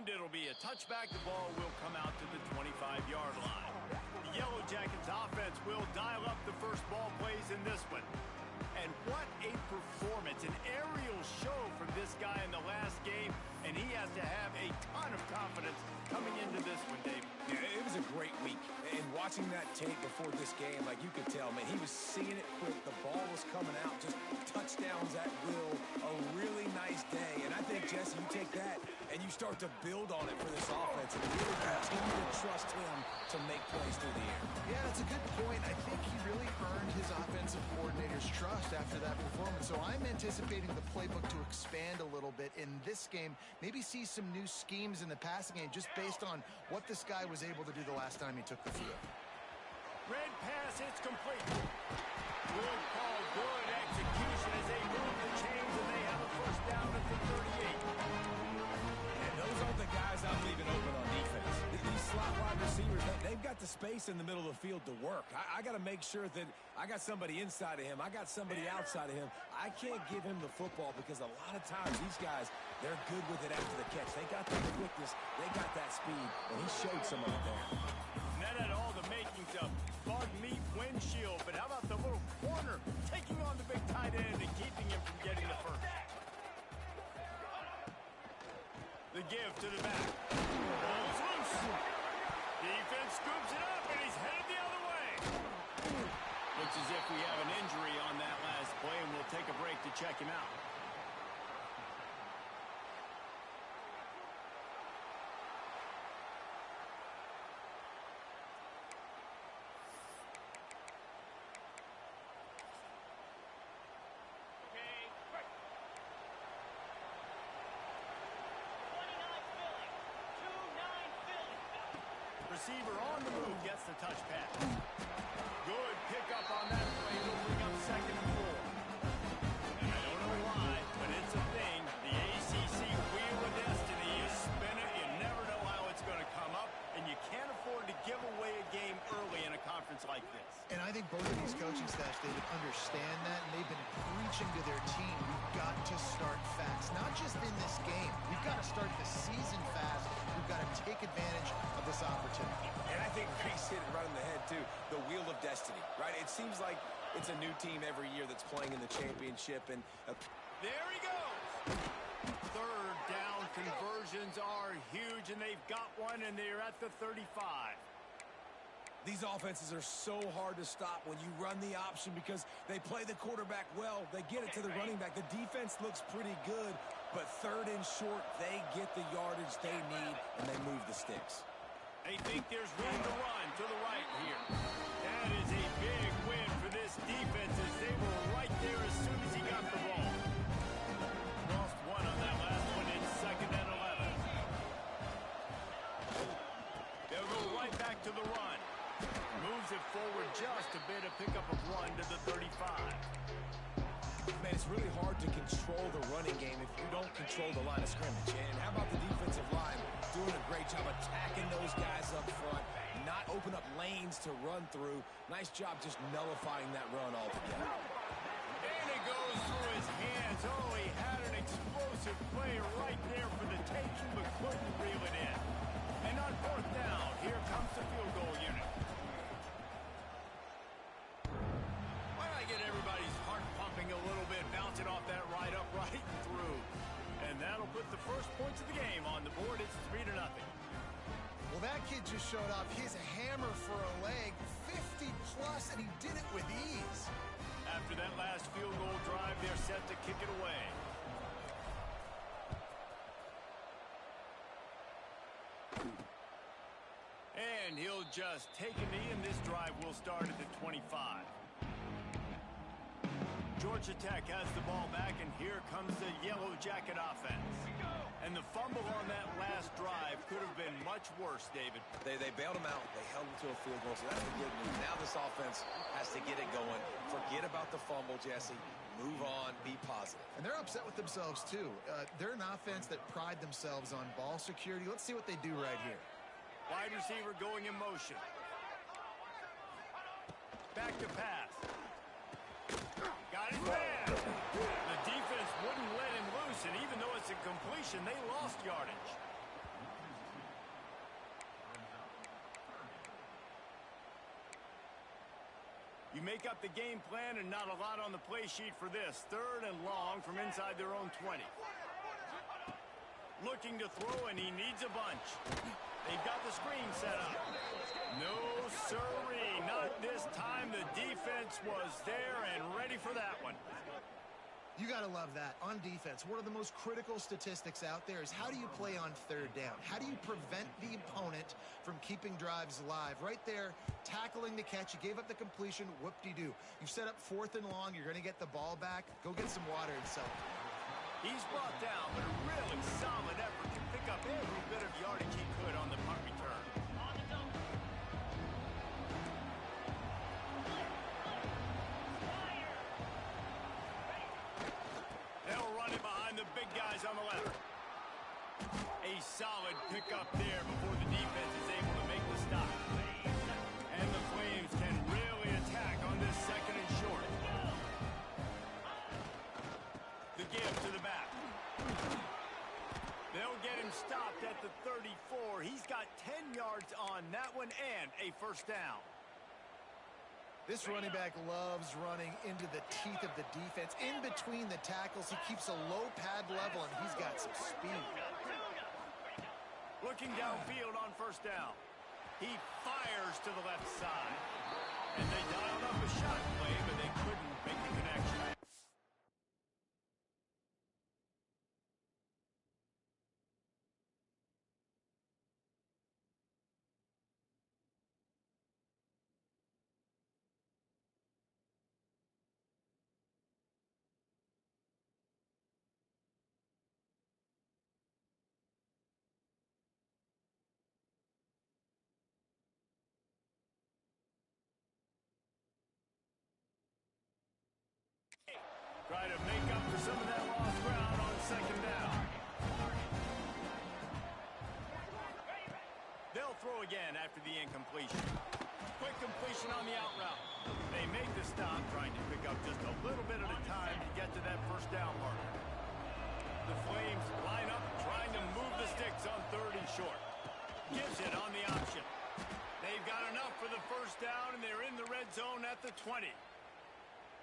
And it'll be a touchback. The ball will come out to the 25-yard line. The Yellow Jackets offense will dial up the first ball plays in this one. And what a performance, an aerial show from this guy in the last game, and he has to have a ton of confidence coming into this one, Dave. Yeah, it was a great week. And watching that tape before this game, like you could tell, man, he was seeing it quick. The ball was coming out, just touchdowns at will. A really nice day. And I think, Jesse, you take that and you start to build on it for this offense and really continue to trust him to make plays through the air. Yeah, that's a good point. I think he really earned his offensive coordinator's trust after that performance. So I'm anticipating the playbook to expand a little bit in this game. Maybe see some new schemes in the passing game just based on what this guy was able to do the last time he took the field. Red pass, it's complete. Good call, good execution as they move the chains and they have a first down at the 38. And those aren't the guys I'm leaving open on defense. These slot wide receivers, they've got the space in the middle of the field to work. I got to make sure that I got somebody inside of him. I got somebody outside of him. I can't give him the football because a lot of times these guys, they're good with it after the catch. They got the quickness. They got that speed, and he showed some of it there. That had all the makings of bug meat windshield, but how about the little corner taking on the big tight end and keeping him from getting the first? The give to the back. Ball's loose. Defense scoops it up, and he's headed the other way. Looks as if we have an injury on that last play, and we'll take a break to check him out. Receiver on the move gets the touch pass. Good pickup on that play. It'll bring up 2nd and 4. And I don't know why, but it's a thing. The ACC Wheel of Destiny is spinning. You never know how it's going to come up, and you can't afford to give away a game early in a conference like this. And I think both of these coaching staffs, they would understand that, and they've been preaching to their team, we've got to start fast. Not just in this game. We've got to start the season fast. We've got to take advantage of this opportunity. And I think Grace hit it right on the head, too. The Wheel of Destiny, right? It seems like it's a new team every year that's playing in the championship. And there he goes. 3rd down conversions are huge, and they've got one, and they're at the 35. These offenses are so hard to stop when you run the option because they play the quarterback well. They get it to the running back. The defense looks pretty good, but 3rd and short, they get the yardage they need, and they move the sticks. They think there's room to run to the right here. That is a big win for this defense as they were right there as soon as he got the ball. Lost one on that last one. It's 2nd and 11. They'll go right back to the run. Moves it forward just a bit, a pickup of 1 to the 35. Man, it's really hard to control the running game if you don't control the line of scrimmage. And how about the defensive line doing a great job attacking those guys up front, not open up lanes to run through. Nice job just nullifying that run altogether. And it goes through his hands. Oh, he had an explosive play right there for the taking, but couldn't reel it in. And on 4th down, here comes the field goal unit. Get everybody's heart pumping a little bit, bouncing off that right up, right and through. And that'll put the first points of the game on the board. It's 3-0. Well, that kid just showed off his hammer for a leg, 50+, and he did it with ease. After that last field goal drive, they're set to kick it away. And he'll just take a knee, and this drive will start at the 25. Georgia Tech has the ball back, and here comes the Yellow Jacket offense. And the fumble on that last drive could have been much worse, David. They bailed him out. They held him to a field goal, so that's the good news. Now this offense has to get it going. Forget about the fumble, Jesse. Move on. Be positive. And they're upset with themselves, too. They're an offense that pride themselves on ball security. Let's see what they do right here. Wide receiver going in motion. Back to pass. Got it man. The defense wouldn't let him loose, and even though it's a completion, they lost yardage. You make up the game plan and not a lot on the play sheet for this. 3rd and long from inside their own 20. Looking to throw, and he needs a bunch. They've got the screen set up. No, sirree, not this time. The defense was there and ready for that one. You got to love that. On defense, one of the most critical statistics out there is how do you play on 3rd down? How do you prevent the opponent from keeping drives alive? Right there, tackling the catch. You gave up the completion. Whoop-de-doo. You've set up 4th and long. You're going to get the ball back. Go get some water and celebrate. He's brought down, but a really solid effort to pick up every bit of yardage he could on the punt return. They'll run it behind the big guys on the left. A solid pickup there before the defense is able to make the stop. And the Flames can really attack on this 2nd and short. The give to the back. They'll get him stopped at the 34. He's got 10 yards on that one and a 1st down. This running back loves running into the teeth of the defense. In between the tackles, he keeps a low pad level, and he's got some speed. Looking downfield on 1st down. He fires to the left side. And they dialed up a shot play, but they couldn't make the connection. Try to make up for some of that lost ground on 2nd down. They'll throw again after the incompletion. Quick completion on the out route. They make the stop, trying to pick up just a little bit at a time to get to that 1st down marker. The Flames line up, trying to move the sticks on 3rd and short. Gives it on the option. They've got enough for the 1st down, and they're in the red zone at the 20.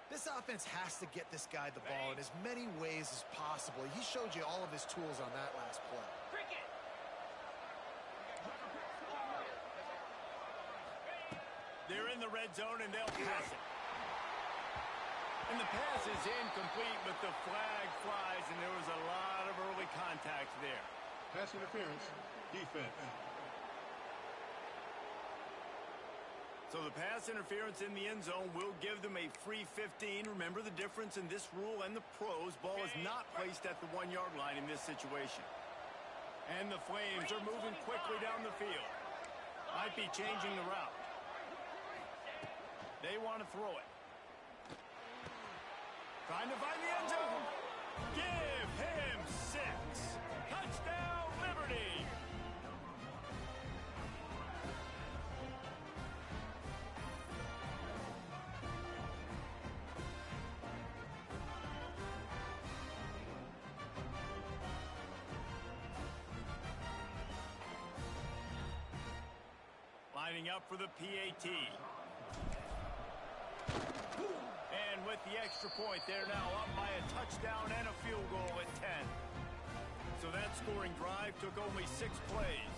This offense has to get this guy the ball in as many ways as possible. He showed you all of his tools on that last play. They're in the red zone, and they'll pass it. And the pass is incomplete, but the flag flies, and there was a lot of early contact there. Pass interference, defense. So the pass interference in the end zone will give them a free 15. Remember the difference in this rule and the pros. Ball is not placed at the 1-yard line in this situation. And the Flames are moving quickly down the field. Might be changing the route. They want to throw it. Trying to find the end zone. Give him 6. Touchdown, Liberty. Lining up for the PAT. And with the extra point, they're now up by a touchdown and a field goal at 10. So that scoring drive took only 6 plays.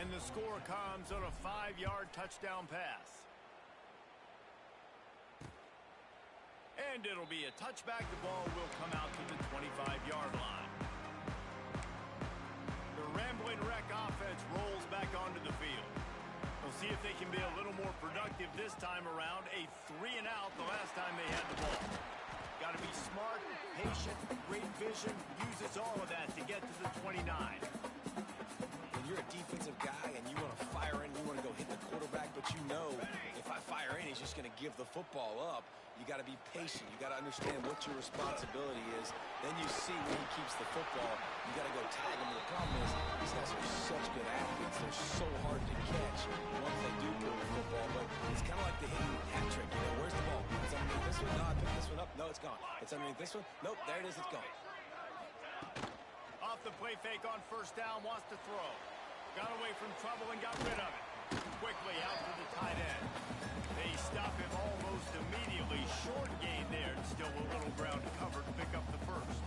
And the score comes on a 5-yard touchdown pass. And it'll be a touchback. The ball will come out to the 25-yard line. The Ramblin' Wreck offense rolls back onto the field. We'll see if they can be a little more productive this time around. A 3-and-out the last time they had the ball. Got to be smart, patient, great vision. Uses all of that to get to the 29. When you're a defensive guy and you want to fire in, you want to go hit the quarterback, but you know if I fire in, he's just going to give the football up. You got to be patient. You got to understand what your responsibility is. Then you see when he keeps the football, you got to go tag him. And the problem is these guys are such good athletes. They're so hard to catch once they do pull the football. But it's kind of like the hidden hat trick. You know, where's the ball? It's underneath this one. No, I picked this one up. No, it's gone. It's underneath this one. Nope, there it is. It's gone. Off the play fake on 1st down, wants to throw. Got away from trouble and got rid of it. Quickly out to the tight end. They stop him almost immediately. Short gain there. Still a little ground covered to pick up the first.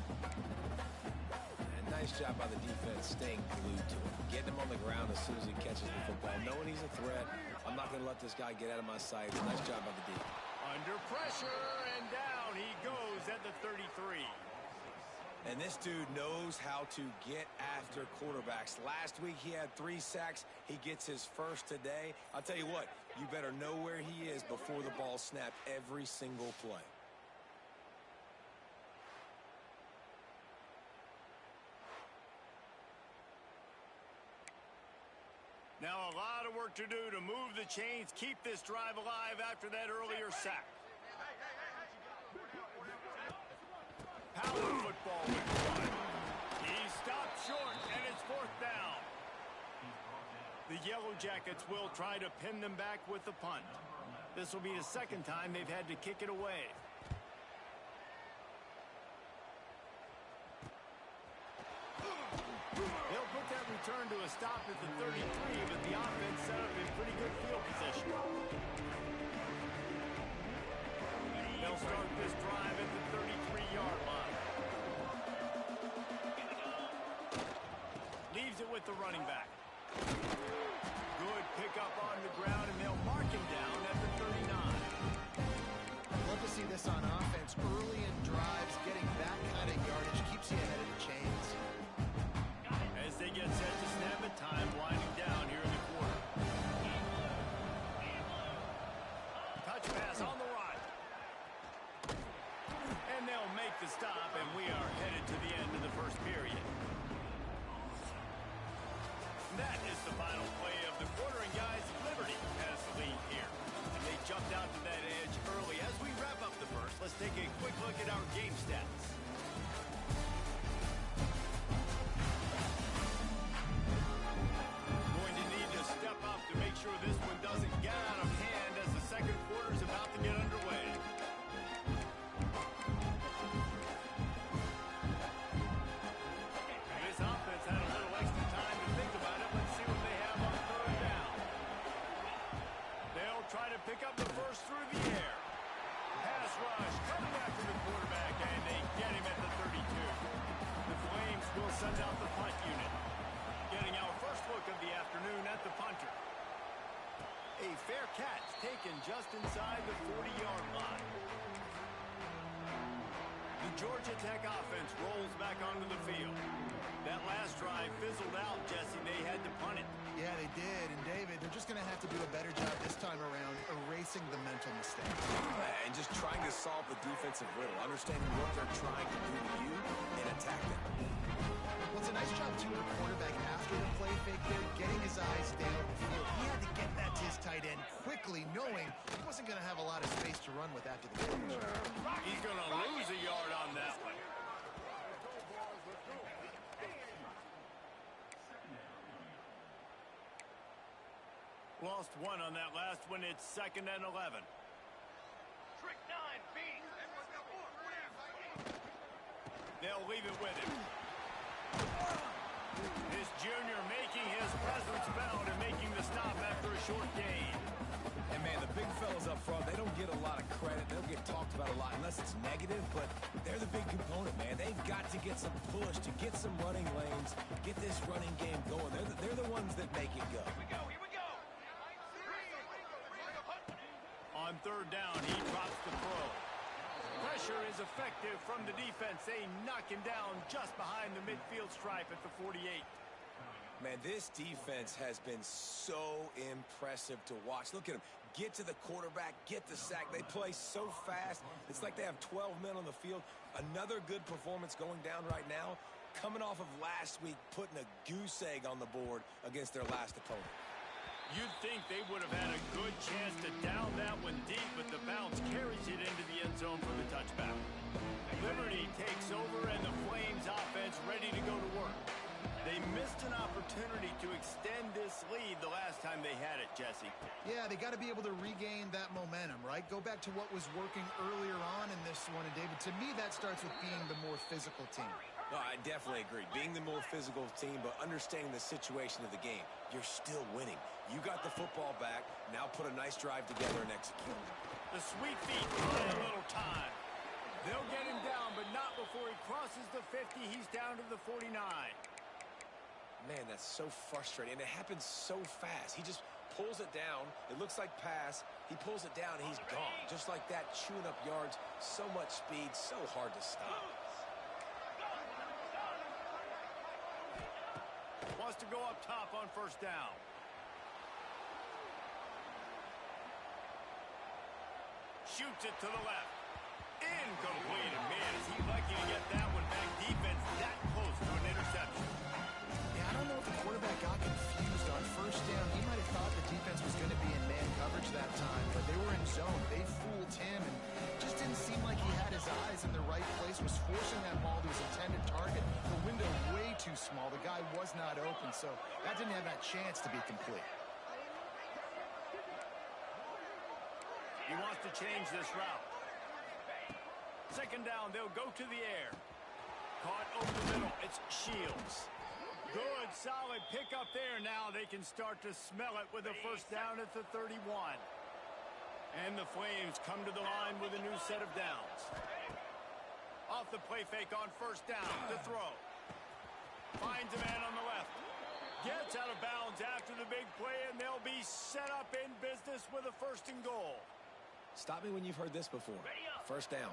And nice job by the defense staying glued to him. Getting him on the ground as soon as he catches the football. Knowing he's a threat. I'm not going to let this guy get out of my sight. Nice job by the D. Under pressure, and down he goes at the 33. And this dude knows how to get after quarterbacks. Last week he had 3 sacks. He gets his first today. I'll tell you what, you better know where he is before the ball snapped every single play. Now a lot of work to do to move the chains, keep this drive alive after that earlier sack. Power football with one. He stopped short, and it's 4th down. The Yellow Jackets will try to pin them back with the punt. This will be the 2nd time they've had to kick it away. They'll put that return to a stop at the 33, but the offense set up in pretty good field position. They'll start this drive at the 33-yard line. Leaves it with the running back. Good pickup on the ground, and they'll mark him down at the 39. I'd love to see this on offense. Early in drives, getting that kind of yardage keeps you ahead of the chains. As they get set to snap at time, winding down here in the quarter. Touch pass on the right. And they'll make the stop, and we are headed to the end of the first period. That is the final play of the quarter, and guys, Liberty has the lead here. And they jumped out to that edge early. As we wrap up the first, let's take a quick look at our game stats. Going to need to step up to make sure this one doesn't get out of hand as the second quarter is about to get underway. This offense had a little extra time to think about it. Let's see what they have on 3rd down. They'll try to pick up the first through the air. Pass rush coming after the quarterback, and they get him at the 32. The Flames will send out the punt unit. Getting our first look of the afternoon at the punter. A fair catch taken just inside the 40-yard line. The Georgia Tech offense rolls back onto the field. That last drive fizzled out, Jesse. They had to punt it. Yeah, they did. And, David, they're just going to have to do a better job this time around erasing the mental mistakes. And just trying to solve the defensive riddle, understanding what they're trying to do to you and attack them. Well, it's a nice job, too, of the quarterback after the play fake there, getting his eyes down the field. He had to get that to his tight end quickly, knowing he wasn't going to have a lot of space to run with after the catch. He's going to lose a yard on that one. Lost one on that last one. It's 2nd and 11. Trick 9, B. They'll leave it with him. This junior making his presence felt and making the stop after a short gain. And, man, the big fellas up front, they don't get a lot of credit. They don't get talked about a lot unless it's negative, but they're the big component, man. They've got to get some push, to get some running lanes, get this running game going. They're the ones that make it go. Here we go. On 3rd down, he drops the throw. Pressure is effective from the defense. They knock him down just behind the midfield stripe at the 48. Man, this defense has been so impressive to watch. Look at them. Get to the quarterback, get the sack. They play so fast. It's like they have 12 men on the field. Another good performance going down right now. Coming off of last week, putting a goose egg on the board against their last opponent. You'd think they would have had a good chance to down that one deep, but the bounce carries it into the end zone for the touchback. Liberty takes over, and the Flames offense ready to go to work. They They missed an opportunity to extend this lead the last time they had it, Jesse. Yeah, they got to be able to regain that momentum, right? Go back to what was working earlier on in this one. And, David, to me, that starts with being the more physical team. No, I definitely agree. Being the more physical team, but understanding the situation of the game. You're still winning. You got the football back. Now put a nice drive together and execute. The sweet feet play a little time. They'll get him down, but not before he crosses the 50. He's down to the 49. Man, that's so frustrating, and it happens so fast. He just pulls it down. It looks like pass. He pulls it down, and he's gone. Just like that, chewing up yards. So much speed, so hard to stop. Wants to go up top on first down. Shoots it to the left. Incomplete. And man, is he lucky to get that one back. Defense that close to an interception. Yeah, I don't know if the quarterback got confused on first down. He might have thought the defense was going to be in man coverage that time, but they were in zone. They fooled him, and just didn't seem like he had his eyes in the right place, was forcing that ball to his intended target. The window way too small. The guy was not open, so that didn't have that chance to be complete. He wants to change this route. Second down, they'll go to the air. Caught over the middle. It's Shields. Good, solid pickup there. Now they can start to smell it with a first down at the 31. And the Flames come to the line with a new set of downs. Off the play fake on first down. The throw. Finds a man on the left. Gets out of bounds after the big play, and they'll be set up in business with a first and goal. Stop me when you've heard this before. First down.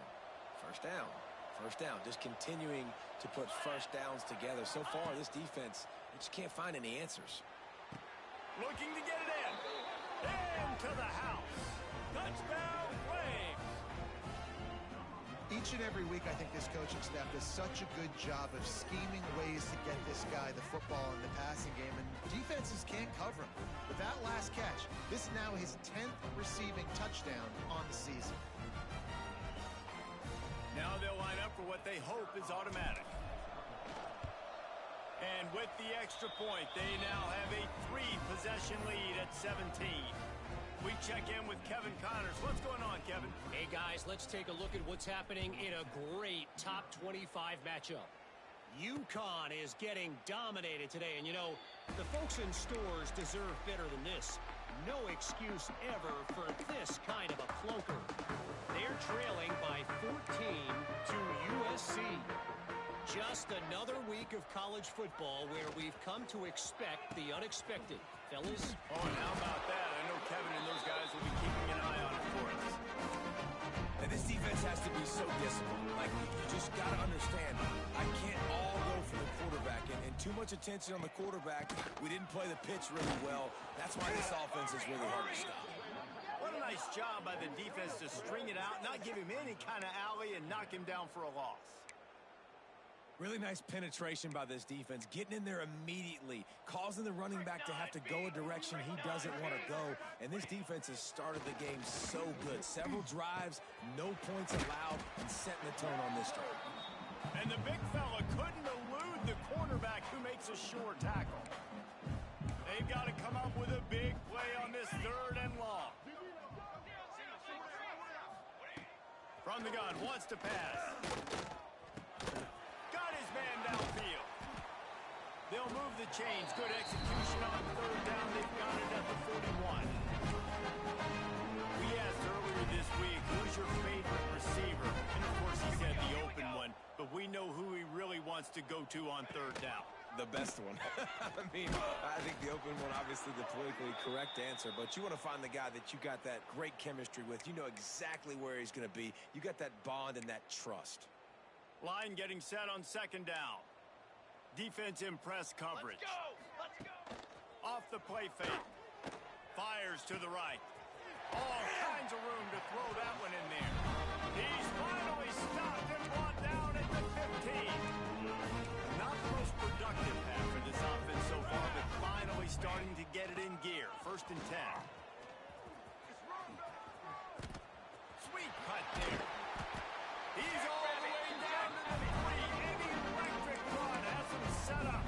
First down. First down. Just continuing to put first downs together. So far, this defense, they just can't find any answers. Looking to get it in. Into the house. Touchdown, Flames. Each and every week, I think this coaching staff does such a good job of scheming ways to get this guy the football in the passing game, and defenses can't cover him. With that last catch, this is now his 10th receiving touchdown on the season. Now they'll line up for what they hope is automatic. And with the extra point, they now have a 3-possession lead at 17. We check in with Kevin Connors. What's going on, Kevin? Hey, guys, let's take a look at what's happening in a great top 25 matchup. UConn is getting dominated today, and you know, the folks in stores deserve better than this. No excuse ever for this kind of a clunker. They're trailing by 14 to USC. Just another week of college football where we've come to expect the unexpected. Fellas? Oh, and how about that? I know Kevin and those guys will be keeping an eye on it for us. And this defense has to be so disciplined. Like, you just got to understand, I can't all go for the quarterback. And too much attention on the quarterback. We didn't play the pitch really well. That's why this offense is really hard to stop. What a nice job by the defense to string it out, not give him any kind of alley, and knock him down for a loss. Really nice penetration by this defense, getting in there immediately, causing the running back to have to go a direction he doesn't want to go. And this defense has started the game so good. Several drives, no points allowed, and setting the tone on this drive. And the big fella couldn't elude the cornerback who makes a sure tackle. They've got to come up with a big play on this third and long. From the gun, wants to pass. Got his man downfield. They'll move the chains. Good execution on third down. They've got it at the 41. We asked earlier this week, who's your favorite receiver? And of course he said the open one, but we know who he really wants to go to on third down. The best one. I mean, I think the open one, obviously the politically correct answer, but you want to find the guy that you got that great chemistry with. You know exactly where he's going to be. You got that bond and that trust. Line getting set on second down. Defense in press coverage. Let's go! Let's go! Off the play fake. Fires to the right. All kinds of room to throw that one in there. He's finally stopped and brought down at the 15. Not the most productive half for this offense so far, but finally starting to get it in gear. First and 10. Sweet cut there. He's all the way down to the 3. Any electric run has him set up.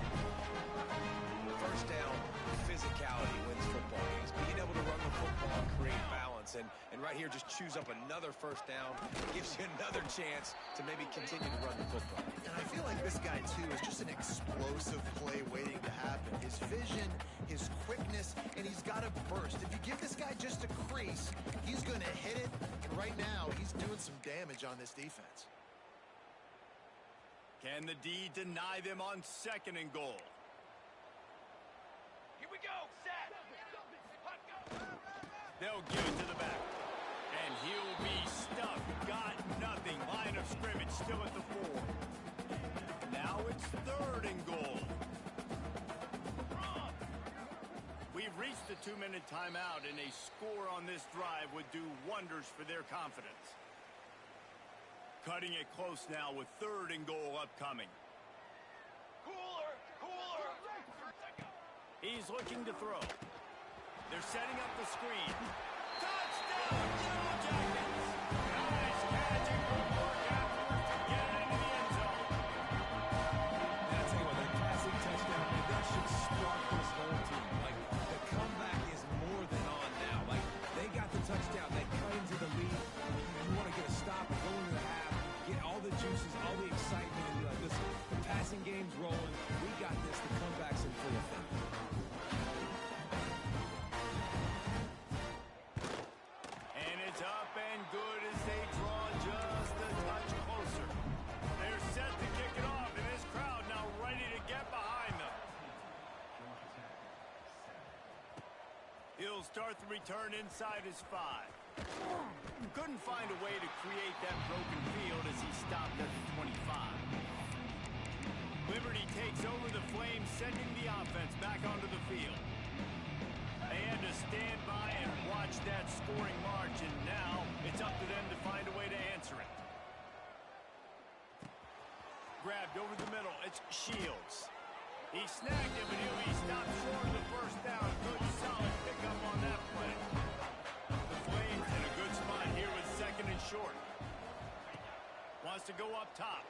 right here just chews up another first down, gives you another chance to maybe continue to run the football. And I feel like this guy, too, is just an explosive play waiting to happen. His vision, his quickness, and he's got a burst. If you give this guy just a crease, he's going to hit it. And right now, he's doing some damage on this defense. Can the D deny them on 2nd and goal? Here we go. Set. Hot go. They'll give it to the back. And he'll be stuffed. Got nothing. Line of scrimmage still at the 4. Now it's 3rd and goal. We've reached the 2-minute timeout, and a score on this drive would do wonders for their confidence. Cutting it close now with 3rd and goal upcoming. Cooler. Cooler. He's looking to throw. They're setting up the screen. Touchdown, Yellow Jackets! Nice catch and good work afterwards to get it into the end zone. And I tell you what, that passing touchdown, man, that should spark this whole team. Like, the comeback is more than on now. Like, they got the touchdown. They cut into the lead. You want to get a stop and go into the half, get all the juices, all the excitement, and be like, listen, the passing game's rolling. We got this. The comeback's in full effect. And it's up and good as they draw just a touch closer. They're set to kick it off, and this crowd now ready to get behind them. He'll start the return inside his 5. Couldn't find a way to create that broken field as he stopped at the 25. Liberty takes over the Flames, sending the offense back onto the field. They had to stand by and watch that scoring march, and now it's up to them to find a way to answer it. Grabbed over the middle, it's Shields. He snagged him, and he'll be stopped short of the first down. Good, solid pickup on that play. The Flames in a good spot here with 2nd and short. Wants to go up top.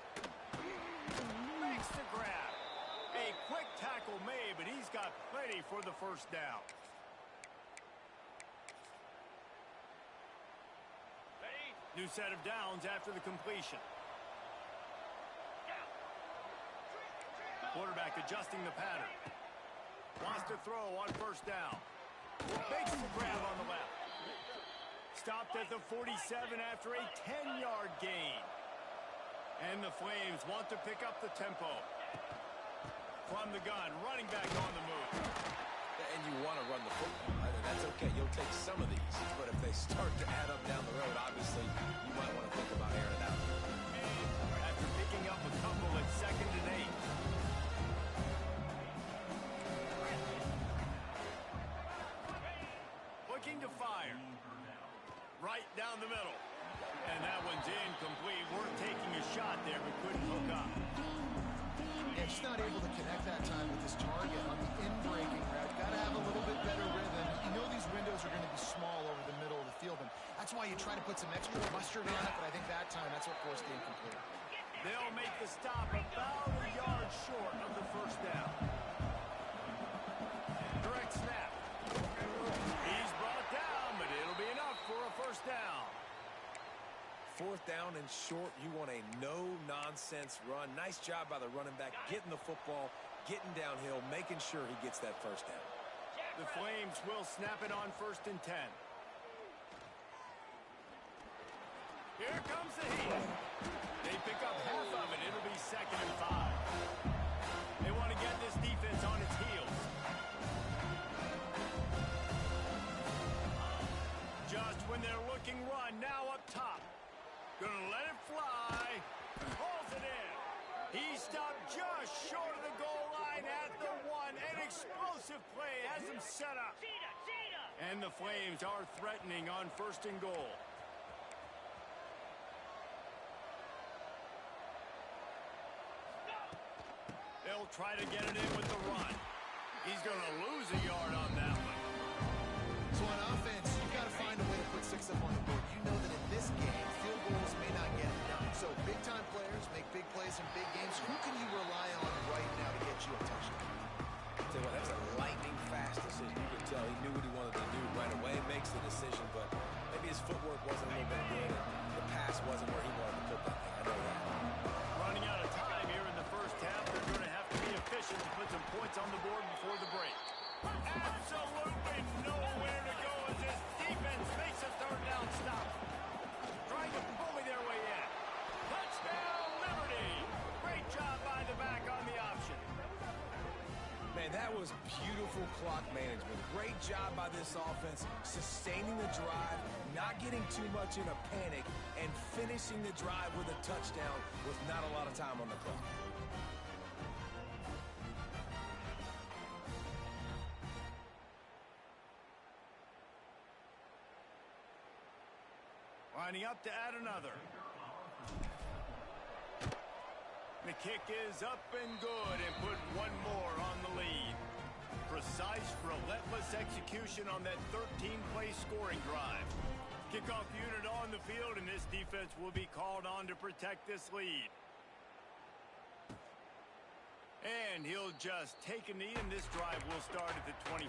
Makes the grab. A quick tackle made, but he's got plenty for the first down. New set of downs after the completion. Quarterback adjusting the pattern. Wants to throw on first down. Makes the grab on the left. Stopped at the 47 after a 10-yard gain. And the Flames want to pick up the tempo. From the gun, running back on the move. And you want to run the football. That's okay. You'll take some of these. But if they start to add up down the road, obviously, you might want to think about airing it out. After picking up a couple at 2nd and 8. Looking to fire. Right down the middle. And that one's incomplete. We're taking a shot there, but couldn't hook up. Yeah, just not able to connect that time with his target on the in-breaking route. Got to have a little bit better rhythm. You know these windows are going to be small over the middle of the field, and that's why you try to put some extra mustard on it, but I think that time that's what forced the incomplete. They'll make the stop about a yard short of the first down. Direct snap. He's brought down, but it'll be enough for a first down. 4th down and short, you want a no-nonsense run. Nice job by the running back, getting the football, getting downhill, making sure he gets that first down. The Flames will snap it on 1st and 10. Here comes the heat. They pick up half of it. It'll be 2nd and 5. They want to get this defense on its heels. Just when they're looking run, now up top. Gonna let it fly. Pulls it in. He stopped just short of the goal line at the 1. An explosive play has him set up. And the Flames are threatening on 1st and goal. They'll try to get it in with the run. He's gonna lose a yard on that one. So on offense, you've got to find a way to put 6 up on the board. You know that in this game, field goals may not get it done. So big-time players make big plays in big games. Who can you rely on right now to get you a touchdown? I'll tell you what, that's a lightning-fast decision. You can tell he knew what he wanted to do right away, makes the decision, but maybe his footwork Man, that was beautiful clock management. Great job by this offense, sustaining the drive, not getting too much in a panic, and finishing the drive with a touchdown with not a lot of time on the clock. Lining up to add another. The kick is up and good and put one more on the lead. Precise, relentless execution on that 13-play scoring drive. Kickoff unit on the field, and this defense will be called on to protect this lead. And he'll just take a knee, and this drive will start at the 25.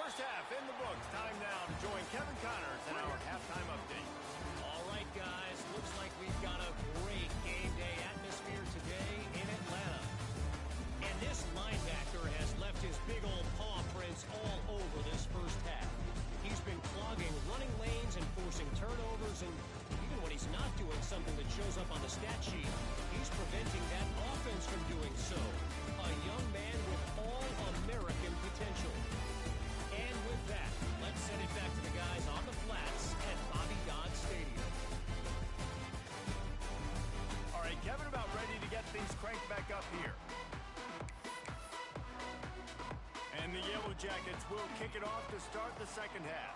First half in the books. Time now to join Kevin Connors in our halftime update. All right, guys. Looks like we've got a great game day atmosphere today in Atlanta. And this linebacker has left his big old paw prints all over this first half. He's been clogging running lanes and forcing turnovers, and even when he's not doing something that shows up on the stat sheet, he's preventing that offense from doing so. A young man with all-American potential. And with that, let's send it back to the guys on the flats at Bobby Dodd Stadium. All right, Kevin, about ready to get things cranked back up here. And the Yellow Jackets will kick it off to start the second half.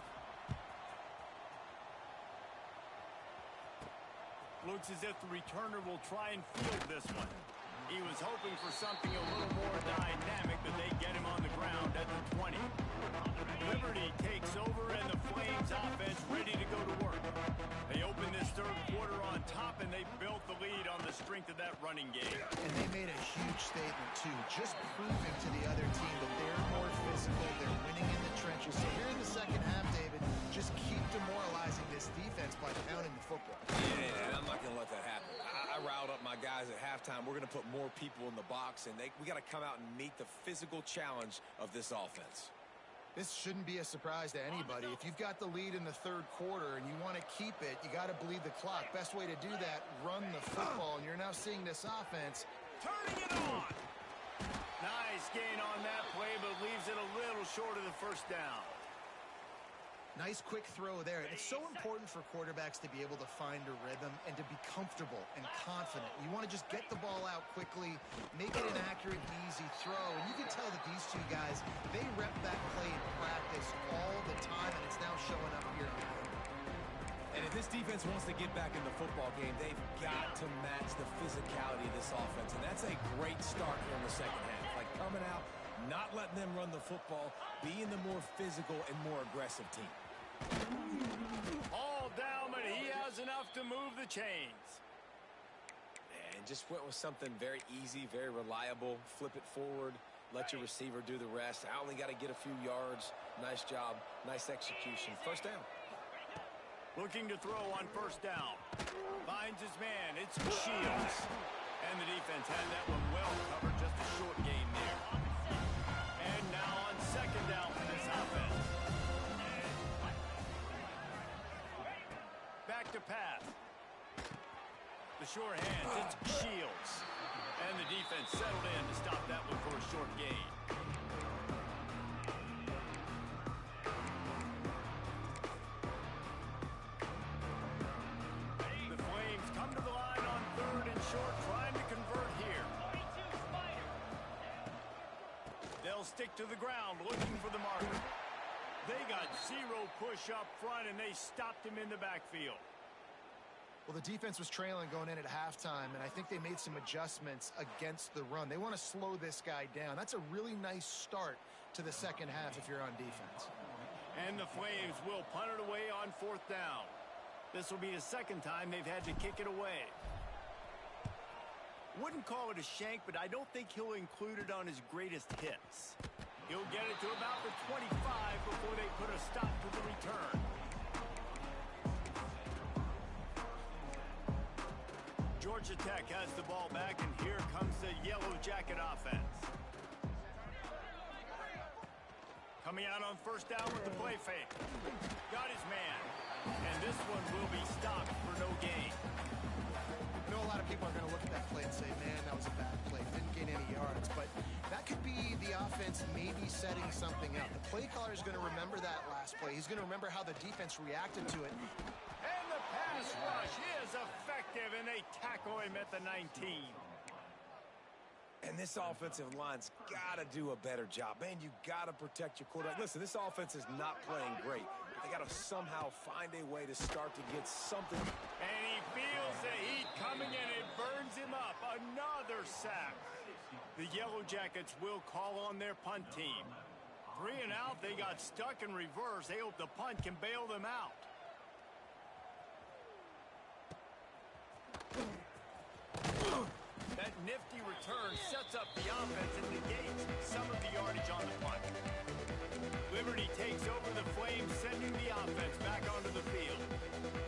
Looks as if the returner will try and field this one. He was hoping for something a little more dynamic, but they get him on the ground at the 20. Liberty takes over, and the Flames offense ready to go to work. They open this third quarter on top, and they built the lead on the strength of that running game. And they made a huge statement, too, just proving to the other team that they're more physical, they're winning in the trenches. So here in the second half, David, just keep demoralizing this defense by pounding the football. Yeah, and I'm not going to let that happen. I riled up my guys at halftime. We're going to put more people in the box, and we got to come out and meet the physical challenge of this offense. This shouldn't be a surprise to anybody. If you've got the lead in the third quarter and you want to keep it, you got to bleed the clock. Best way to do that, run the football. And you're now seeing this offense turning it on. Nice gain on that play, but leaves it a little short of the first down. Nice quick throw there. It's so important for quarterbacks to be able to find a rhythm and to be comfortable and confident. You want to just get the ball out quickly, make it an accurate, easy throw. And you can tell that these two guys, they rep that play in practice all the time, and it's now showing up here. And if this defense wants to get back in the football game, they've got to match the physicality of this offense. And that's a great start here in the second half. Like coming out, not letting them run the football, being the more physical and more aggressive team. All down, but he has enough to move the chains. And just went with something very easy, very reliable. Flip it forward, let your receiver do the rest. I only got to get a few yards. Nice job, nice execution. First down. Looking to throw on first down. Finds his man. It's Shields. And the defense had that one well covered. Just a short gain there. And now on second down for this offense. Back to pass. The short hands. It's Shields. And the defense settled in to stop that one for a short gain. The Flames come to the line on third and short, trying to convert here. They'll stick to the ground, looking for the marker. They got zero push up front, and they stopped him in the backfield. Well, the defense was trailing going in at halftime, and I think they made some adjustments against the run. They want to slow this guy down. That's a really nice start to the second half if you're on defense. And the Flames will punt it away on fourth down. This will be the second time they've had to kick it away. Wouldn't call it a shank, but I don't think he'll include it on his greatest hits. He'll get it to about the 25 before they put a stop to the return. Georgia Tech has the ball back, and here comes the Yellow Jacket offense. Coming out on first down with the play fake. Got his man. And this one will be stopped for no gain. I know a lot of people are going to look at that play and say, man, that was a bad play. Didn't gain any yards. But that could be the offense maybe setting something up. The play caller is going to remember that last play. He's going to remember how the defense reacted to it. And the pass rush is effective, and they tackle him at the 19. And this offensive line's got to do a better job. Man, you got to protect your quarterback. Listen, this offense is not playing great. They got to somehow find a way to start to get something. And he feels the heat coming in. It burns him up. Another sack. The Yellow Jackets will call on their punt team. 3 and out. They got stuck in reverse. They hope the punt can bail them out. That nifty return sets up the offense and negates some of the yardage on the punt. Liberty takes over the Flames, sending the offense back onto the field.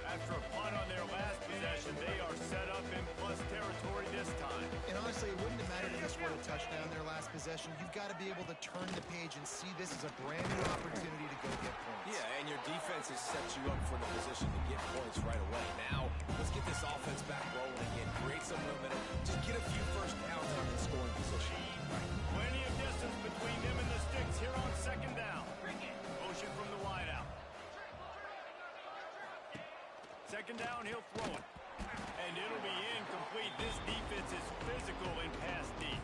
After a punt on their last possession, they are set up in plus territory this time. And honestly, it wouldn't have mattered if they scored a touchdown their last possession. You've got to be able to turn the page and see this as a brand new opportunity to go get points. Yeah, and your defense has set you up for the position to get points right away. Now, let's get this offense back rolling again. Create some momentum. Just get a few first downs out of the scoring position. Plenty of distance between them and the sticks here on second down. Motion from the wideout. Second down, he'll throw it. And it'll be incomplete. This defense is physical and pass deep.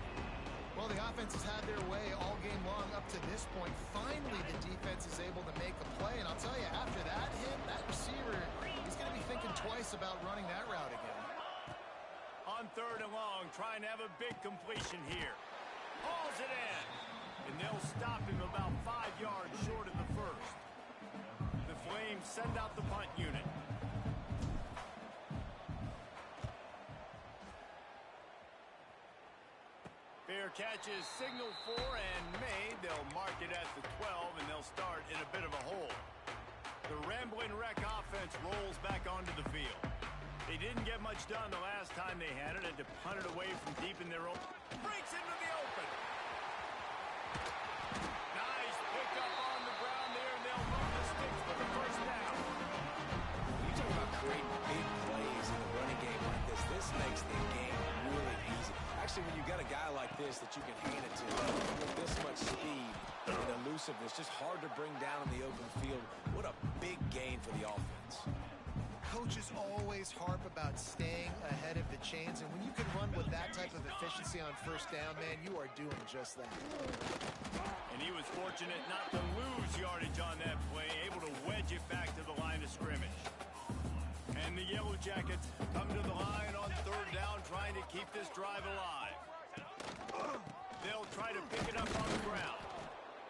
Well, the offense has had their way all game long up to this point. Finally, the defense is able to make a play. And I'll tell you, after that hit, that receiver, he's going to be thinking twice about running that route again. On third and long, trying to have a big completion here. Hauls it in. And they'll stop him about 5 yards short of the first. The Flames send out the punt unit. Fair catch is signaled for and made. They'll mark it at the 12, and they'll start in a bit of a hole. The Ramblin' Wreck offense rolls back onto the field. They didn't get much done the last time they had it, and to punt it away from deep in their own. Breaks into the open. Nice pick up on the ground there, and they'll move the sticks for the first down. You talk about creating big plays in the running game like this. This makes the game really easy. Actually, when you got a guy like this that you can hand it to with this much speed and elusiveness, just hard to bring down in the open field. What a big gain for the offense. Coaches always harp about staying ahead of the chains, and when you can run with that type of efficiency on first down, man, you are doing just that. And he was fortunate not to lose yardage on that play, able to wedge it back to the line of scrimmage. And the Yellow Jackets come to the line on third down, trying to keep this drive alive. They'll try to pick it up on the ground.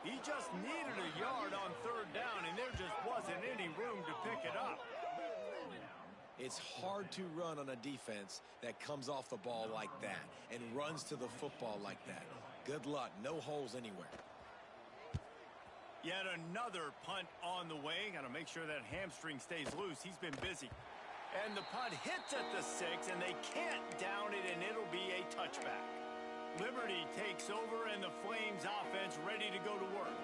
He just needed a yard on third down, and there just wasn't any room to pick it up. It's hard to run on a defense that comes off the ball like that and runs to the football like that. Good luck. No holes anywhere. Yet another punt on the way. Got to make sure that hamstring stays loose. He's been busy. And the punt hits at the 6, and they can't down it, and it'll be a touchback. Liberty takes over, and the Flames offense ready to go to work.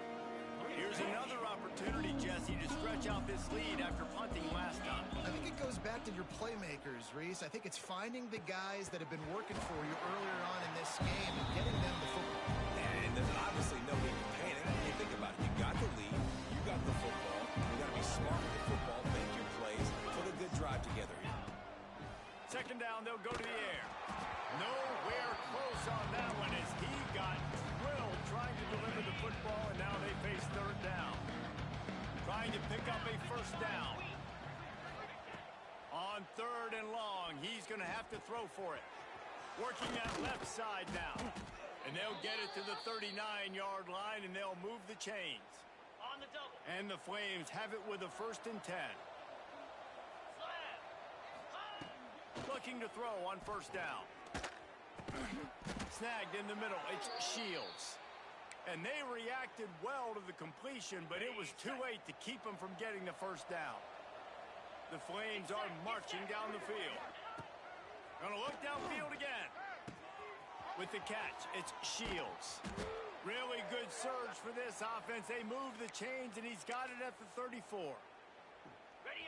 Here's another opportunity, Jesse, to stretch out this lead after punting last time. I think it goes back to your playmakers, Reese. I think it's finding the guys that have been working for you earlier on in this game and getting them the football. And there's obviously no need to panic. When you think about it, you got the lead, you got the football, you got to be smart with the football, make your plays, put a good drive together here. Second down, they'll go to the air. Nowhere close on that one as he got drilled trying to deliver the football, and now they face third down. Trying to pick up a first down. On third and long, he's going to have to throw for it. Working that left side now. And they'll get it to the 39-yard line, and they'll move the chains. On the double. And the Flames have it with a 1st and 10. Looking to throw on first down. Snagged in the middle. It's Shields. And they reacted well to the completion, but it was too late to keep them from getting the first down. The Flames are marching down the field. Gonna look downfield again. With the catch, it's Shields. Really good surge for this offense. They move the chains, and he's got it at the 34.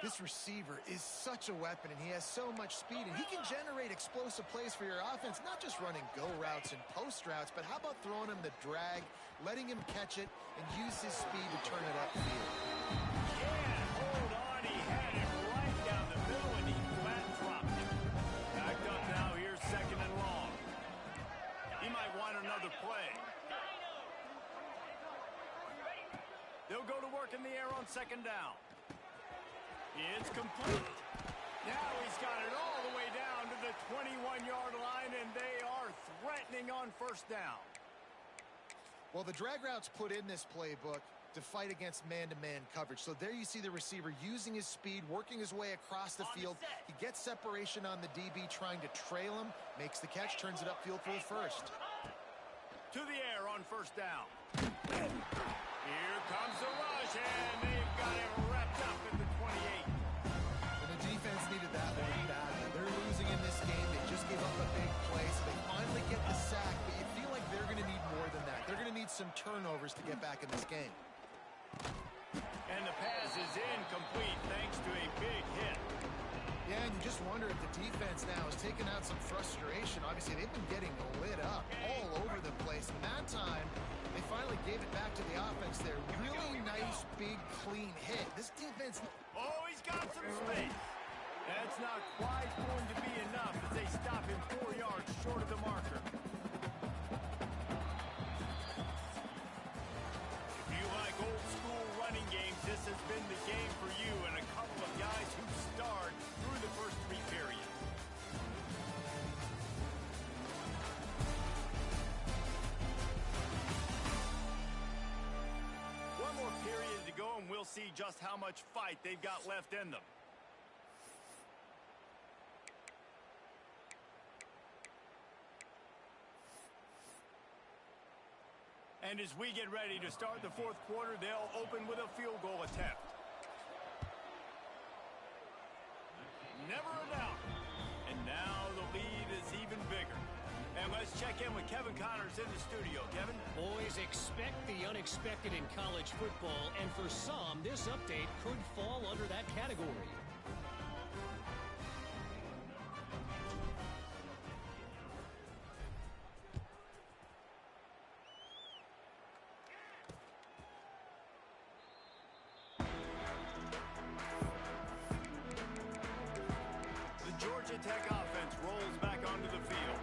This receiver is such a weapon, and he has so much speed, and he can generate explosive plays for your offense, not just running go routes and post routes, but how about throwing him the drag, letting him catch it, and use his speed to turn it upfield. Yeah, hold on. He had it right down the middle, and he flat dropped it. Backed up now. Here's second and long. He might want another play. They'll go to work in the air on second down. It's complete. Now he's got it all the way down to the 21-yard line, and they are threatening on first down. Well, the drag routes put in this playbook to fight against man-to-man coverage. So there you see the receiver using his speed, working his way across the field. He gets separation on the DB, trying to trail him, makes the catch, turns it upfield for the first. To the air on first down. Here comes the rush, and they've got it wrapped up at the 28. And the defense needed that one badly. They're losing in this game. They just gave up a big play, so they finally get the sack, but you feel like they're going to need more than that. They're going to need some turnovers to get back in this game. And the pass is incomplete thanks to a big hit. Yeah, and you just wonder if the defense now is taking out some frustration. Obviously, they've been getting lit up all over the place. And that time, they finally gave it back to the offense there. Really nice, big, clean hit. This defense... Oh, he's got some space. That's not quite going to be enough as they stop him 4 yards short of the marker. If you like old school running games, this has been the game for you and a couple of guys who starred through the first 3 periods. One more period to go, and we'll see just how much fight they've got left in them. And as we get ready to start the fourth quarter, they'll open with a field goal attempt. Never a doubt. And now the lead is even bigger. And let's check in with Kevin Connors in the studio. Kevin? Boys, expect the unexpected in college football, and for some, this update could fall under that category. The Georgia Tech offense rolls back onto the field.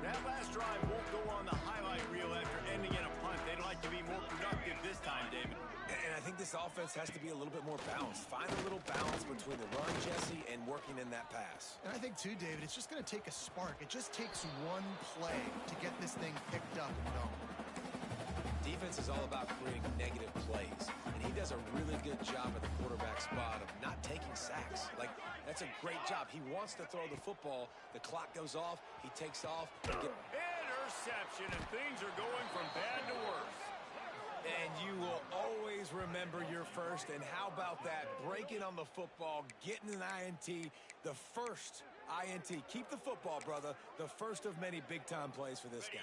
That last drive won't go on the highlight reel after ending in a punt. They'd like to be more productive this time, David. And I think this offense has to be a little bit more balanced. Find a little balance between the run, Jesse, and working in that pass. And I think, too, David, it's just going to take a spark. It just takes one play to get this thing picked up and going. Defense is all about creating negative plays, and he does a really good job at the quarterback spot of not taking sacks. Like, that's a great job. He wants to throw the football. The clock goes off. He takes off. Interception, and things are going from bad to worse. And you will always remember your first. And how about that? Breaking on the football, getting an INT, the first INT. Keep the football, brother. The first of many big-time plays for this guy.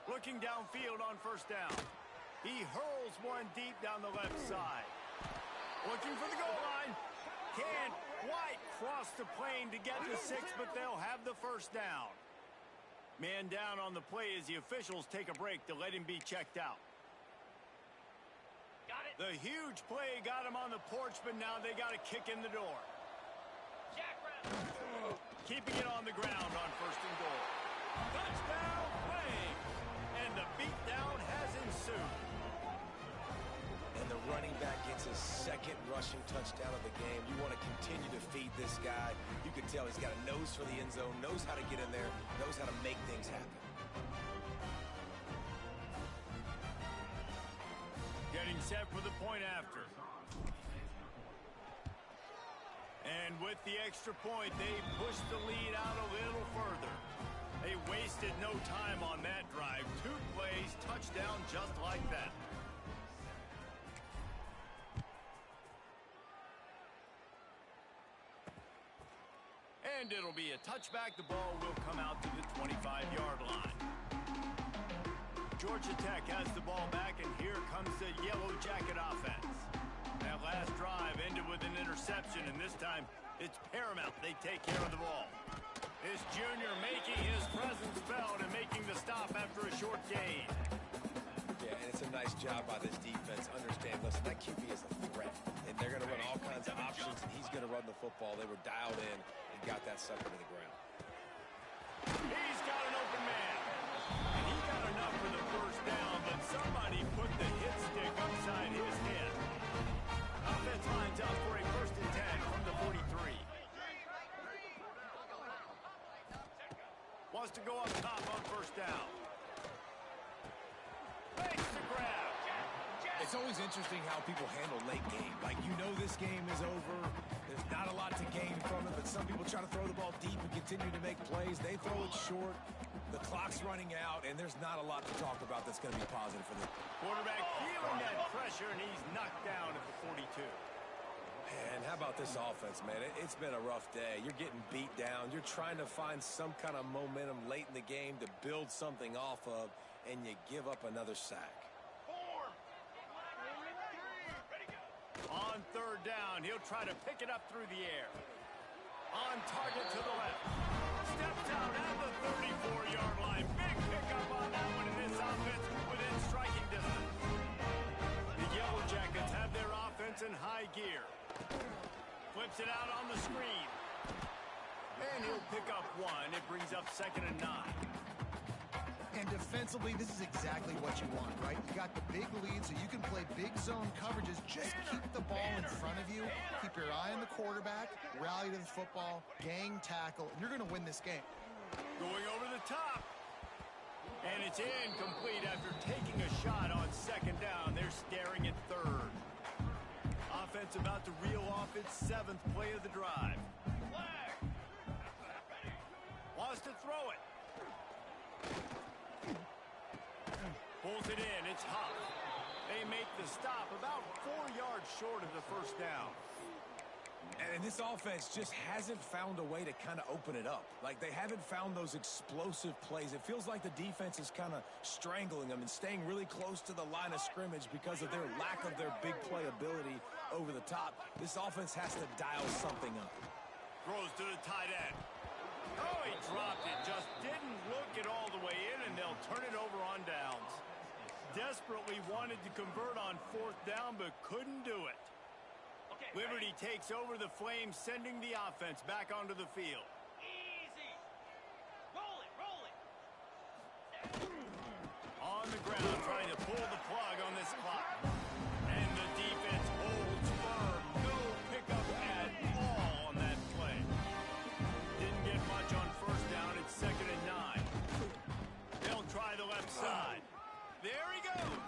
Looking downfield on first down. He hurls one deep down the left side. Looking for the goal line. Can't quite cross the plane to get to 6, but they'll have the first down. Man down on the play as the officials take a break to let him be checked out. Got it. The huge play got him on the porch, but now they got a kick in the door. Keeping it on the ground on first and goal. Touchdown play! And the beatdown has ensued. And the running back gets his second rushing touchdown of the game. You want to continue to feed this guy. You can tell he's got a nose for the end zone, knows how to get in there, knows how to make things happen. Getting set for the point after. And with the extra point, they pushed the lead out a little further. They wasted no time on that drive. 2 plays, touchdown just like that. And it'll be a touchback. The ball will come out to the 25-yard line. Georgia Tech has the ball back, and here comes the Yellow Jacket offense. That last drive ended with an interception, and this time it's paramount they take care of the ball. This junior making his presence felt and making the stop after a short gain. Yeah, and it's a nice job by this defense. Understand, listen, that QB is a threat, and they're going to run all kinds of options, and he's going to run the football. They were dialed in and got that sucker to the ground. He's got an open man. And he got enough for the first down, but somebody put the hit stick upside his head. Offense lines up for a 1st and 10 from the 43. Wants to go up top on 1st down. Makes the grab. It's always interesting how people handle late game. Like, you know this game is over. There's not a lot to gain from it, but some people try to throw the ball deep and continue to make plays. They throw it short. The clock's running out, and there's not a lot to talk about that's going to be positive for them. Quarterback feeling that pressure, and he's knocked down at the 42. And how about this offense, man? It's been a rough day. You're getting beat down. You're trying to find some kind of momentum late in the game to build something off of, and you give up another sack. On 3rd down, he'll try to pick it up through the air. On target to the left. Steps out at the 34-yard line. Big pickup on that one, and this offense within striking distance. The Yellow Jackets have their offense in high gear. Flips it out on the screen. And he'll pick up 1. It brings up 2nd and 9. And defensively, this is exactly what you want, right? You got the big lead, so you can play big zone coverages. Just keep the ball in front of you. Keep your eye on the quarterback. Rally to the football. Gang tackle. And you're going to win this game. Going over the top. And it's incomplete after taking a shot on 2nd down. They're staring at 3rd. Offense about to reel off its 7th play of the drive. Wants to throw it. Pulls it in. It's Huff. They make the stop about 4 yards short of the 1st down. And this offense just hasn't found a way to kind of open it up. Like, they haven't found those explosive plays. It feels like the defense is kind of strangling them and staying really close to the line of scrimmage because of their lack of their big play ability over the top. This offense has to dial something up. Throws to the tight end. Oh, he dropped it. Just didn't look it all the way in, and they'll turn it over on downs. Desperately wanted to convert on 4th down, but couldn't do it. Liberty takes over the Flames, sending the offense back onto the field. Easy. Roll it. On the ground, trying to pull the plug on this clock. And the defense holds firm. No pickup at all on that play. Didn't get much on 1st down. It's 2nd and 9. They'll try the left side. There he goes.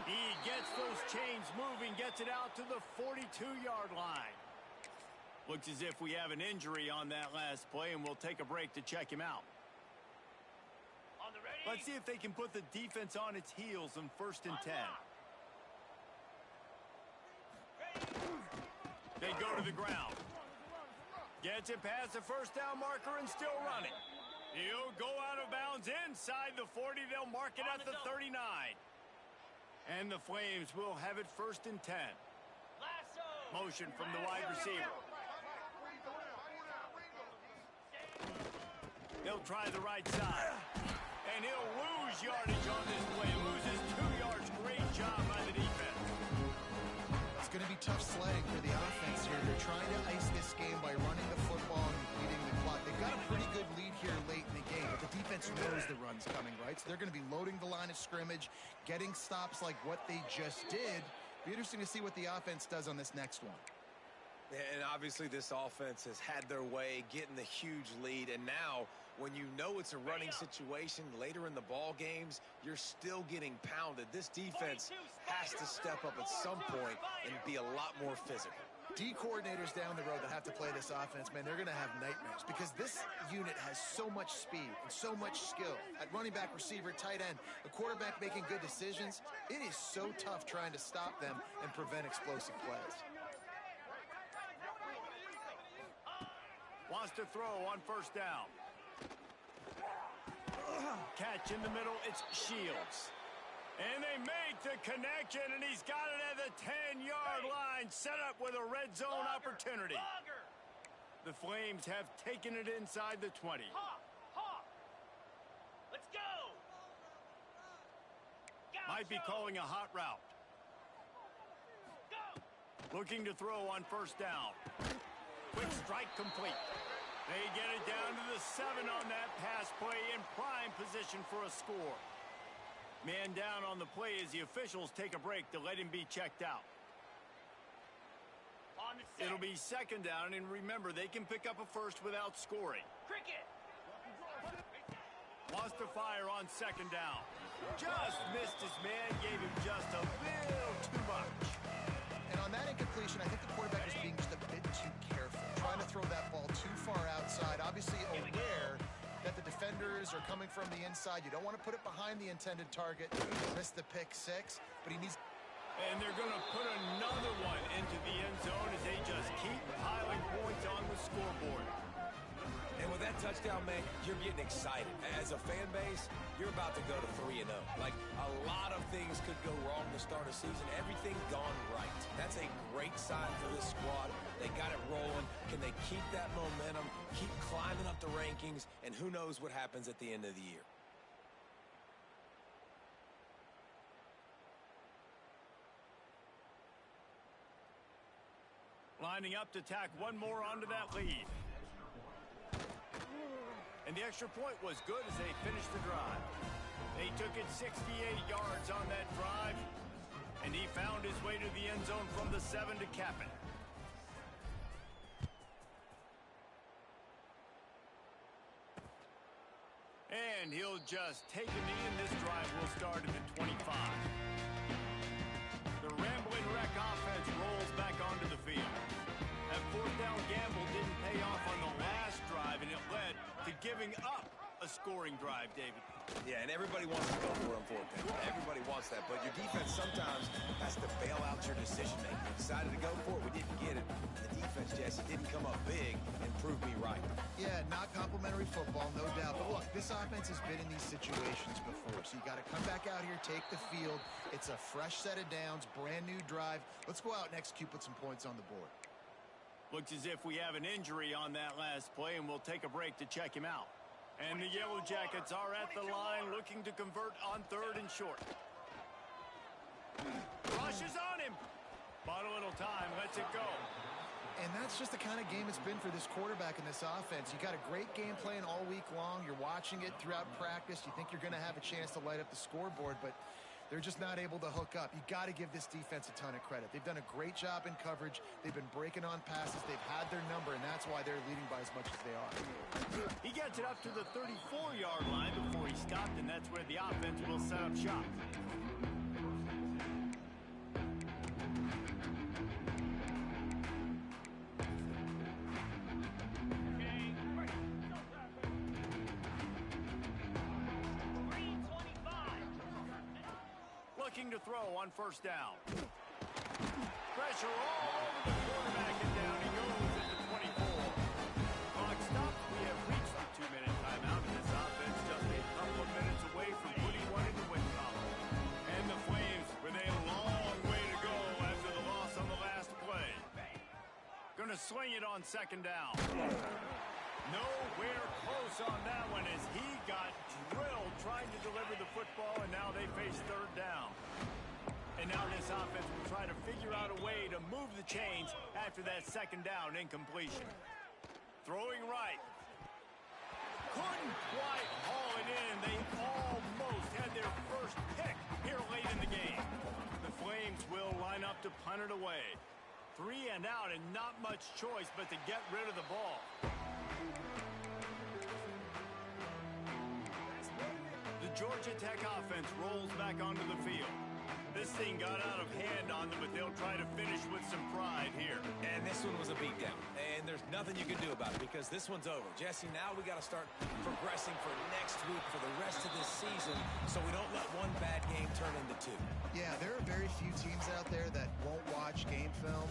He gets those chains moving, gets it out to the 42-yard line. Looks as if we have an injury on that last play, and we'll take a break to check him out. On the ready. Let's see if they can put the defense on its heels on 1st and 10. They go to the ground. Gets it past the 1st down marker and still running. He'll go out of bounds inside the 40. They'll mark it at the 39. And the Flames will have it 1st and 10. Motion from the wide receiver. They'll try the right side. And he'll lose yardage on this play. Loses 2 yards. Great job by the defense. It's going to be tough sledding for the offense here. They're trying to ice this game by running the football and beating the clock. They've got a pretty good lead here late in the game, but the defense knows the run's coming, right? So they're going to be loading the line of scrimmage, getting stops like what they just did. Be interesting to see what the offense does on this next one. And obviously this offense has had their way, getting the huge lead, and now when you know it's a running situation later in the ball games, you're still getting pounded. This defense has to step up at some point and be a lot more physical. D coordinators down the road that have to play this offense, man, they're going to have nightmares because this unit has so much speed and so much skill at running back, receiver, tight end, the quarterback making good decisions. It is so tough trying to stop them and prevent explosive plays. Wants to throw on first down. Catch in the middle, it's Shields. And they make the connection, and he's got it at the 10-yard line, set up with a red zone opportunity. The Flames have taken it inside the 20. Let's go. Might be calling a hot route. Looking to throw on first down. Quick strike complete. They get it down to the 7 on that pass play in prime position for a score. Man down on the play as the officials take a break to let him be checked out. On the set. It'll be second down, and remember, they can pick up a first without scoring. Cricket. Wants to fire on second down. Just missed his man, gave him just a little too much. And on that incompletion, I think the quarterback was being just a bit too careful, trying to throw that ball too far outside, obviously aware that the defenders are coming from the inside. You don't want to put it behind the intended target, miss the pick six, but he needs... And they're going to put another one into the end zone as they just keep piling points on the scoreboard. And with that touchdown, man, you're getting excited. As a fan base, you're about to go to 3-0. Like, a lot of things could go wrong to start a season. Everything gone right. That's a great sign for this squad. They got it rolling. Can they keep that momentum, keep climbing up the rankings, and who knows what happens at the end of the year. Lining up to tack one more onto that lead. And the extra point was good as they finished the drive. They took it 68 yards on that drive, and he found his way to the end zone from the 7 to cap it. And he'll just take a knee, and this drive will start at the 25. The rambling wreck offense rolls back onto the field. That fourth down gamble didn't pay off on the last drive, and it led to giving up a scoring drive, David. Yeah, and everybody wants to go for it on fourth down. Everybody wants that, but your defense sometimes has to bail out your decision-making. We decided to go for it. We didn't get it. The defense, Jesse, didn't come up big and prove me right. Yeah, not complimentary football, no doubt. But look, this offense has been in these situations before, so you got to come back out here, take the field. It's a fresh set of downs, brand new drive. Let's go out and execute, put some points on the board. Looks as if we have an injury on that last play, and we'll take a break to check him out. And the Yellow Jackets are at the line looking to convert on 3rd and short. Rushes on him. Bought a little time, lets it go. And that's just the kind of game it's been for this quarterback in this offense. You got a great game plan all week long. You're watching it throughout practice. You think you're going to have a chance to light up the scoreboard, but they're just not able to hook up. You got to give this defense a ton of credit. They've done a great job in coverage. They've been breaking on passes. They've had their number, and that's why they're leading by as much as they are. He gets it up to the 34-yard line before he stopped, and that's where the offense will set up shop. Looking to throw on first down. Pressure all over the quarterback, and down he goes at the 24. Clock stopped. We have reached the 2-minute timeout, and this offense just a couple of minutes away from putting one in the win column. And the Flames with a long way to go after the loss on the last play. Going to sling it on second down. Nowhere close on that one as he got drilled trying to deliver the football, and now they face 3rd down. And now this offense will try to figure out a way to move the chains after that second down incompletion. Throwing right. Couldn't quite haul it in. They almost had their first pick here late in the game. The Flames will line up to punt it away. 3 and out, and not much choice but to get rid of the ball. The Georgia Tech offense rolls back onto the field. This thing got out of hand on them, but they'll try to finish with some pride here. And this one was a beatdown. And there's nothing you can do about it because this one's over. Jesse, now we got to start progressing for next week for the rest of this season so we don't let one bad game turn into 2. Yeah, there are very few teams out there that won't watch game film,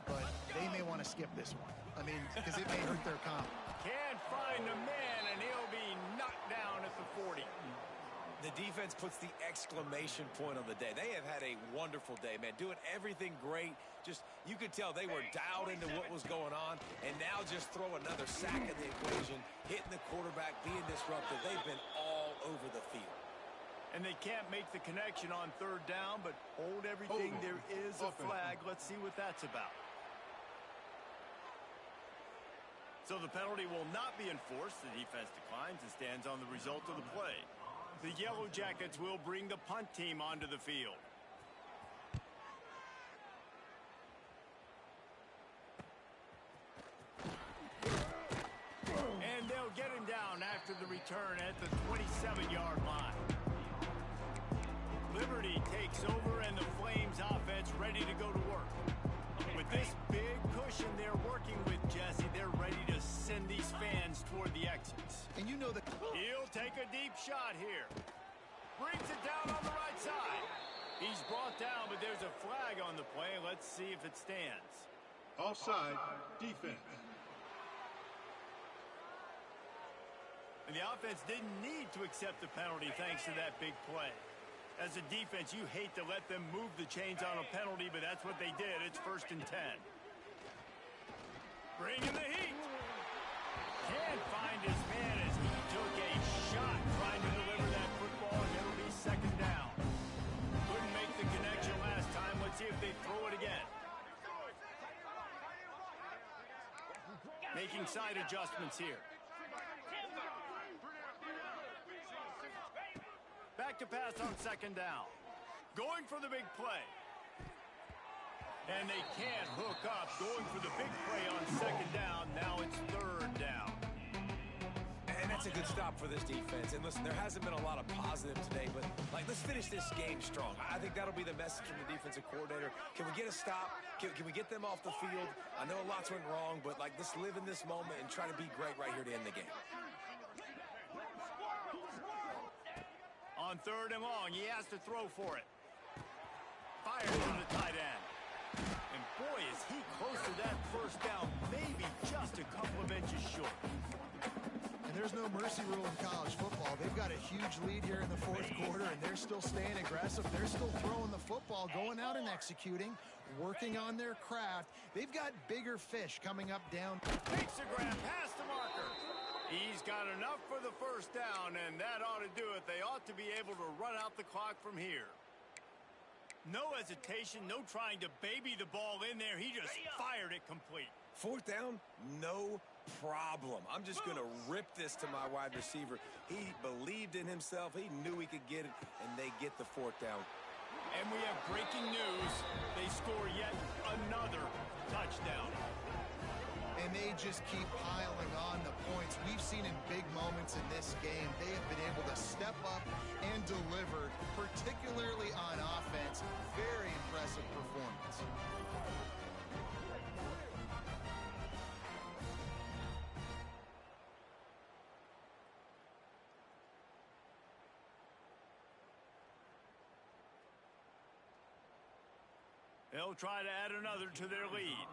but they may want to skip this one. I mean, because it may hurt their comp. Can't find the man, and he'll be knocked down at the 40. The defense puts the exclamation point on the day. They have had a wonderful day, man, doing everything great. Just, you could tell they were dialed into what was going on, and now just throw another sack in the equation, hitting the quarterback, being disruptive. They've been all over the field. And they can't make the connection on third down, but hold everything. There is a flag. Let's see what that's about. So the penalty will not be enforced. The defense declines and stands on the result of the play. The Yellow Jackets will bring the punt team onto the field. And they'll get him down after the return at the 27-yard line. Liberty takes over, and the Flames offense ready to go to work. With this big cushion they're working with, Jesse, they're ready to send these fans toward the exits. And you know that He'll take a deep shot here. Brings it down on the right side. He's brought down, but there's a flag on the play. Let's see if it stands. Offside, defense. And the offense didn't need to accept the penalty thanks to that big play. As a defense, you hate to let them move the chains on a penalty, but that's what they did. It's 1st and 10. Bringing the heat. Can't find his man as he took a shot trying to deliver that football, and it'll be 2nd down. Couldn't make the connection last time. Let's see if they throw it again. Making side adjustments here. Back to pass on 2nd down. Going for the big play. And they can't hook up. Going for the big play on 2nd down. Now it's 3rd down. And that's a good stop for this defense. And listen, there hasn't been a lot of positive today, but let's finish this game strong. I think that'll be the message from the defensive coordinator. Can we get a stop? Can we get them off the field? I know a lot's went wrong, but let's live in this moment and try to be great right here to end the game. On 3rd and long, he has to throw for it. Fires to the tight end. And boy, is he close to that 1st down, maybe just a couple of inches short. And there's no mercy rule in college football. They've got a huge lead here in the 4th quarter, and they're still staying aggressive. They're still throwing the football, going out and executing, working on their craft. They've got bigger fish coming up down. Takes a grab past the marker. He's got enough for the 1st down, and that ought to do it. They ought to be able to run out the clock from here. No hesitation, no trying to baby the ball in there. He just fired it complete. 4th down, no problem. I'm just going to rip this to my wide receiver. He believed in himself. He knew he could get it, and they get the 4th down. And we have breaking news. They score yet another touchdown. And they just keep piling on the points. We've seen in big moments in this game, they have been able to step up and deliver, particularly on offense. Very impressive performance. They'll try to add another to their lead.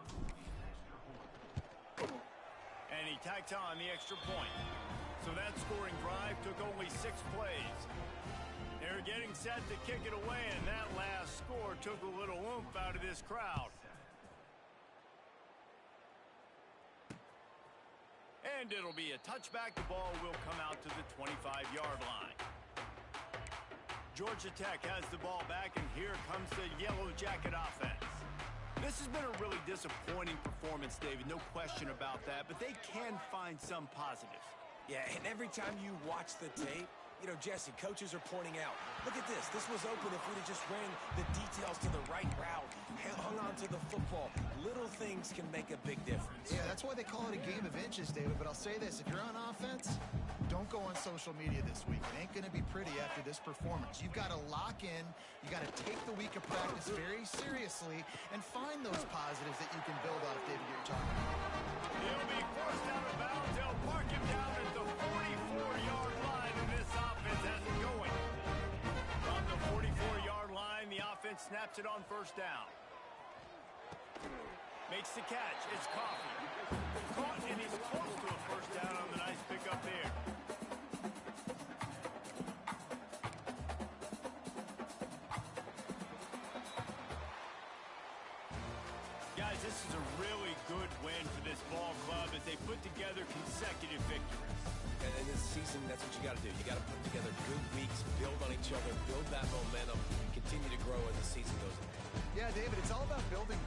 And he tacked on the extra point. So that scoring drive took only 6 plays. They're getting set to kick it away, and that last score took a little oomph out of this crowd. And it'll be a touchback. The ball will come out to the 25-yard line. Georgia Tech has the ball back, and here comes the Yellow Jacket offense. This has been a really disappointing performance, David, no question about that, but they can find some positives. Yeah, and every time you watch the tape, you know, Jesse, coaches are pointing out, look at this. This was open if we'd have just ran the details to the right route, hung on to the football. Little things can make a big difference. Yeah, that's why they call it a game of inches, David. But I'll say this, if you're on offense, don't go on social media this week. It ain't going to be pretty after this performance. You've got to lock in. You got to take the week of practice very seriously and find those positives that you can build off, David, you're talking about. He'll be forced out of bounds. They'll park him down at the 44-yard line, and this offense has it going. From the 44-yard line, the offense snaps it on 1st down. Makes the catch. It's Coffee. Caught, and he's close to a first down on the nice pickup there. Guys, this is a really good win for this ball club as they put together consecutive victories. And in this season, that's what you got to do. You got to put together good weeks, build on each other, build that momentum, continue to grow as the season goes on. Yeah, David, it's all about building